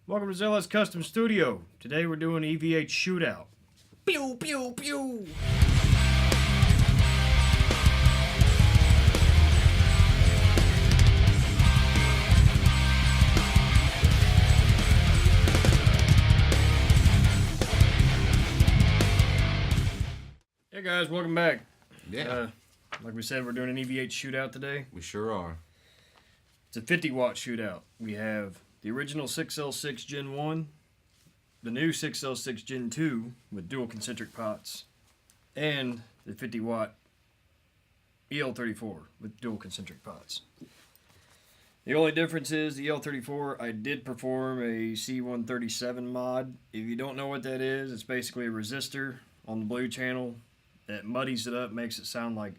Welcome to Zellars Custom Studio. Today we're doing EVH Shootout. Pew, pew, pew! Hey guys, welcome back. Yeah. Like we said, we're doing an EVH Shootout today. We sure are. It's a 50-watt shootout. We have the original 6L6 Gen 1, the new 6L6 Gen 2 with dual concentric pots, and the 50-watt EL34 with dual concentric pots. The only difference is the EL34, I did perform a C137 mod. If you don't know what that is, it's basically a resistor on the blue channel that muddies it up, makes it sound like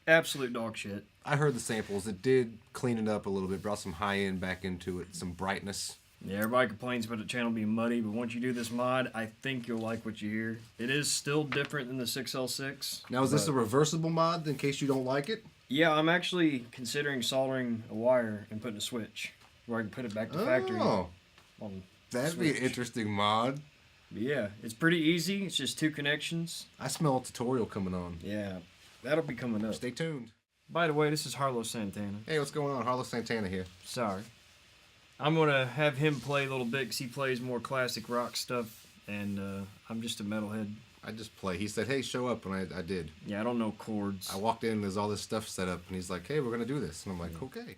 absolute dog shit. I heard the samples. It did clean it up a little bit, brought some high end back into it, some brightness. Yeah, everybody complains about the channel being muddy, but once you do this mod, I think you'll like what you hear. It is still different than the 6L6. Now, is this a reversible mod in case you don't like it? Yeah, I'm actually considering soldering a wire and putting a switch where I can put it back to factory. Oh, On that'd be an interesting mod. But yeah, it's pretty easy. It's just 2 connections. I smell a tutorial coming on. Yeah, that'll be coming up. Stay tuned. By the way, this is Harlow Santana. Hey, what's going on? Harlow Santana here. Sorry. I'm going to have him play a little bit because he plays more classic rock stuff, and I'm just a metalhead. I just play. He said, hey, show up, and I did. Yeah, I don't know chords. I walked in, there's all this stuff set up, and he's like, hey, we're going to do this. And I'm like, okay.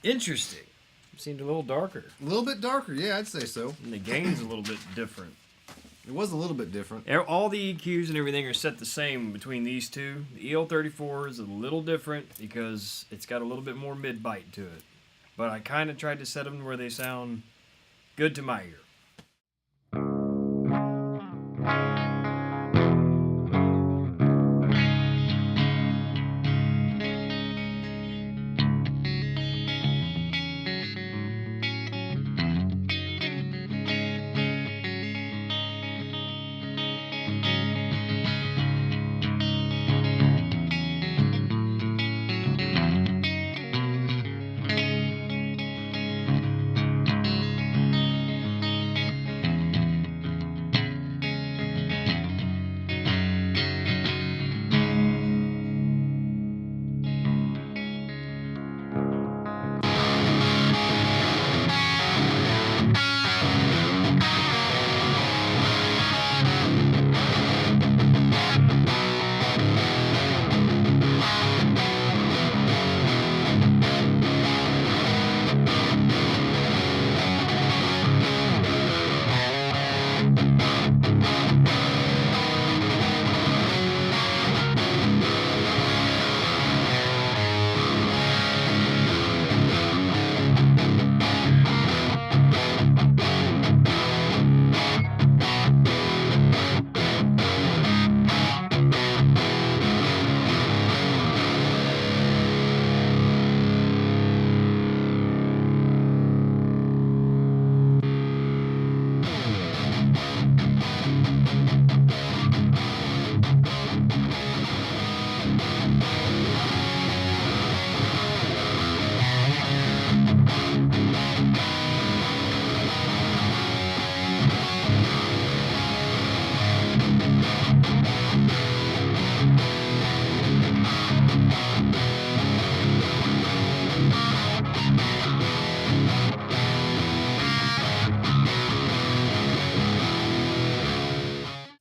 Interesting. It seemed a little darker. A little bit darker, yeah, I'd say so. And the gain's a little bit different. It was a little bit different. All the EQs and everything are set the same between these two. The EL34 is a little different because it's got a little bit more mid-bite to it. But I kind of tried to set them where they sound good to my ear.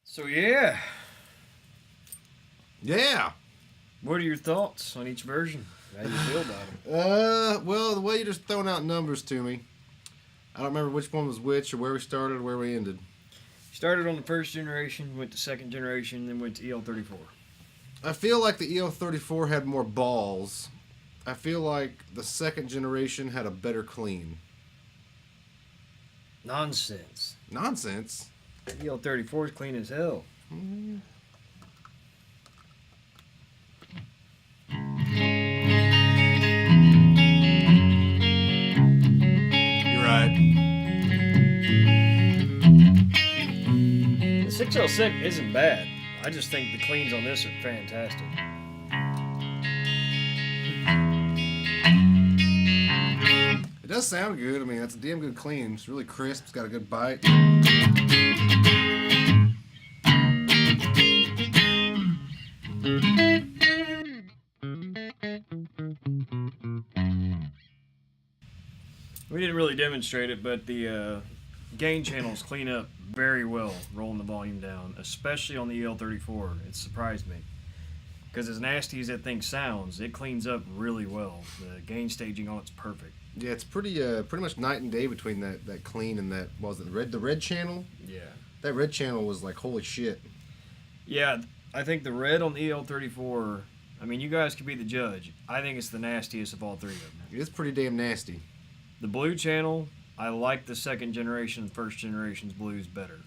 So yeah. Yeah. What are your thoughts on each version? How do you feel about them? Well, the way you're just throwing out numbers to me, I don't remember which one was which or where we started or where we ended. Started on the first generation, went to second generation, then went to EL34. I feel like the EL34 had more balls. I feel like the second generation had a better clean. Nonsense. Nonsense? EL34 is clean as hell. Mm. You're right. The 606 isn't bad. I just think the cleans on this are fantastic. It does sound good. I mean, that's a damn good clean. It's really crisp. It's got a good bite. We didn't really demonstrate it, but the gain channels clean up very well rolling the volume down, especially on the EL34. It surprised me. Because as nasty as that thing sounds, it cleans up really well. The gain staging on it's perfect. Yeah, it's pretty much night and day between that clean and that, what was it, the red channel? Yeah. That red channel was like, holy shit. Yeah, I think the red on the EL34, I mean, you guys could be the judge. I think it's the nastiest of all three of them. It's pretty damn nasty. The blue channel, I like the second generation and first generation's blues better.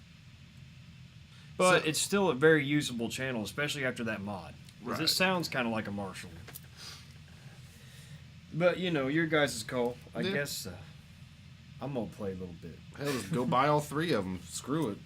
But it's still a very usable channel, especially after that mod. Because it sounds kind of like a Marshall. But, you know, your guys' call. I guess I'm going to play a little bit. Hell, just go buy all three of them. Screw it.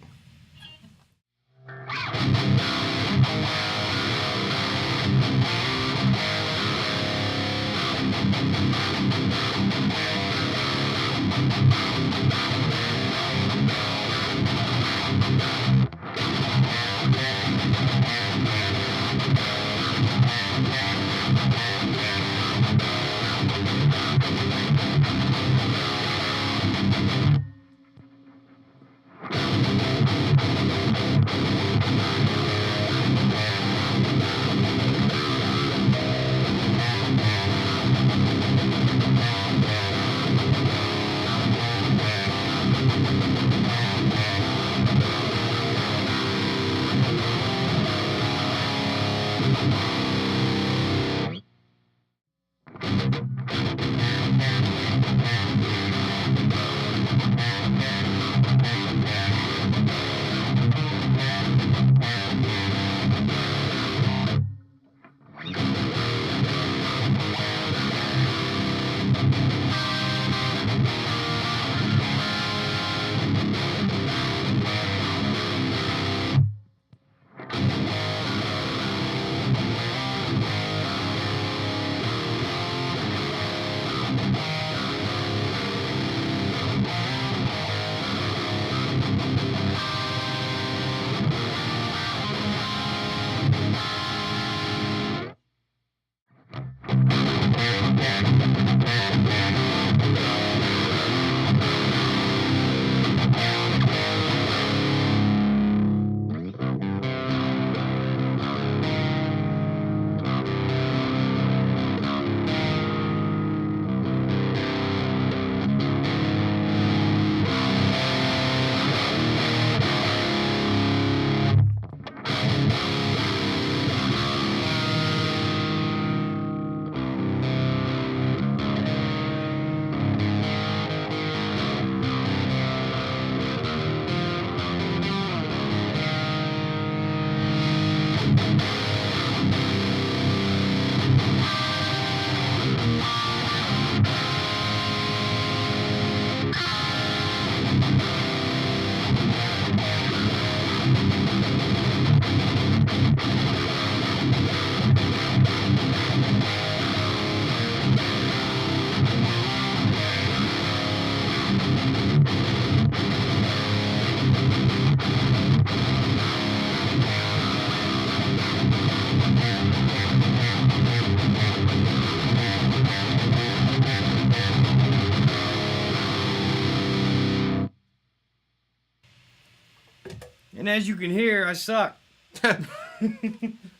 And as you can hear, I suck.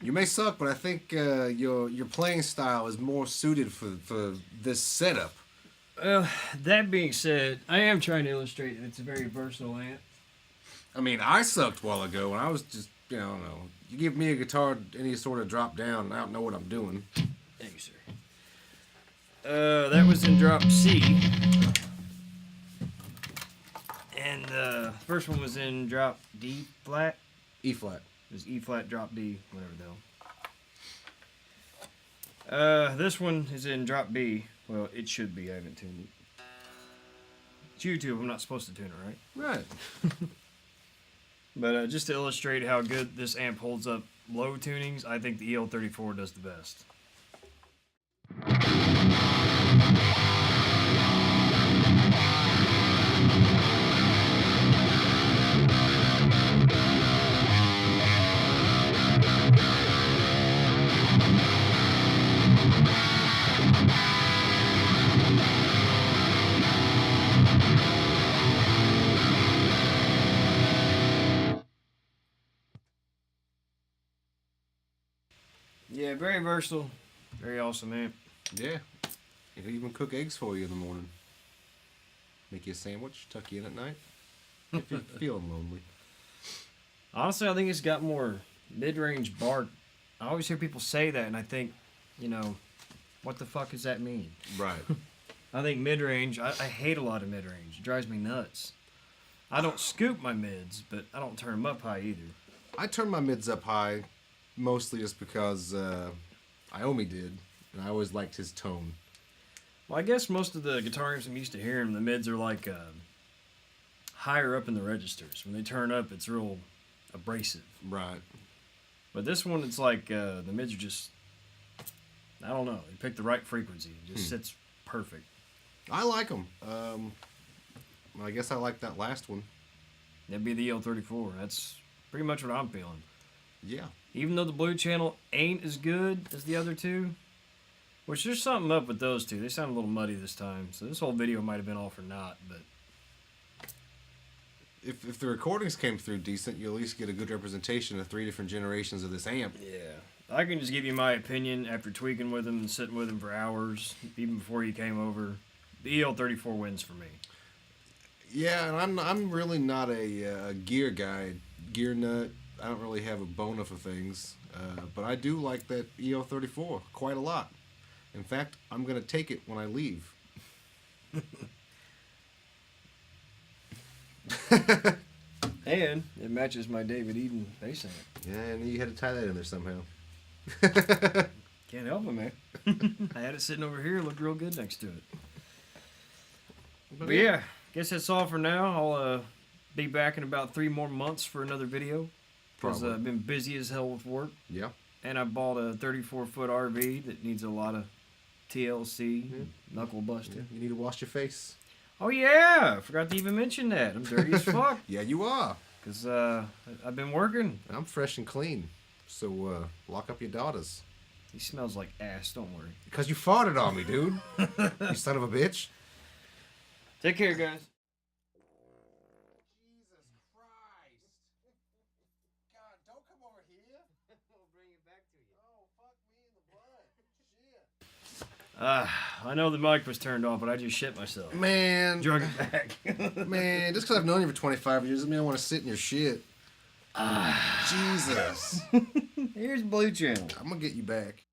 You may suck, but I think your playing style is more suited for this setup. That being said, I am trying to illustrate that it's a very versatile amp. I mean, I sucked a while ago, and I was just, I don't know. You give me a guitar, any sort of drop down, and I don't know what I'm doing. Thank you, sir. That was in drop C. And the first one was in drop D flat. E flat. It was E flat, drop D, whatever the hell. This one is in drop B. Well, it should be. I haven't tuned it. It's YouTube. I'm not supposed to tune it, right? Right. But just to illustrate how good this amp holds up low tunings, I think the EL34 does the best. Yeah, very versatile, very awesome amp. Yeah. It'll even cook eggs for you in the morning. Make you a sandwich, tuck you in at night. If you're feeling lonely. Honestly, I think it's got more mid-range bark. I always hear people say that, and I think, what the fuck does that mean? Right. I think mid-range, I hate a lot of mid-range. It drives me nuts. I don't scoop my mids, but I don't turn them up high either. I turn my mids up high, mostly just because Iommi did, and I always liked his tone. Well, I guess most of the guitar amps I'm used to hearing, the mids are like higher up in the registers. When they turn up, it's real abrasive. Right. But this one, it's like the mids are just, I don't know. They pick the right frequency. It just sits perfect. I like them. I guess I like that last one. That'd be the EL34. That's pretty much what I'm feeling. Yeah. Even though the blue channel ain't as good as the other two, which there's something up with those two. They sound a little muddy this time, so this whole video might have been all for naught, but... If the recordings came through decent, you'll at least get a good representation of 3 different generations of this amp. Yeah. I can just give you my opinion after tweaking with him and sitting with him for hours, even before he came over. The EL34 wins for me. Yeah, and I'm really not a gear guy, gear nut. I don't really have a boner for things, but I do like that EL34 quite a lot. In fact, I'm going to take it when I leave. And it matches my David Eden bass amp. Yeah, and you had to tie that in there somehow. Can't help it, man. I had it sitting over here. It looked real good next to it. But yeah, guess that's all for now. I'll be back in about 3 more months for another video. Because I've been busy as hell with work. Yeah. And I bought a 34-foot RV that needs a lot of TLC, knuckle busting. Yeah, you need to wash your face. Oh, yeah. I forgot to even mention that. I'm dirty as fuck. Yeah, you are. Because I've been working. I'm fresh and clean. So lock up your daughters. He smells like ass. Don't worry. Because you farted on me, dude. You son of a bitch. Take care, guys. I know the mic was turned off, but I just shit myself. Man. Drug it back. Man, just because I've known you for 25 years doesn't mean I want to sit in your shit. Jesus. Here's Blue Channel. I'm going to get you back.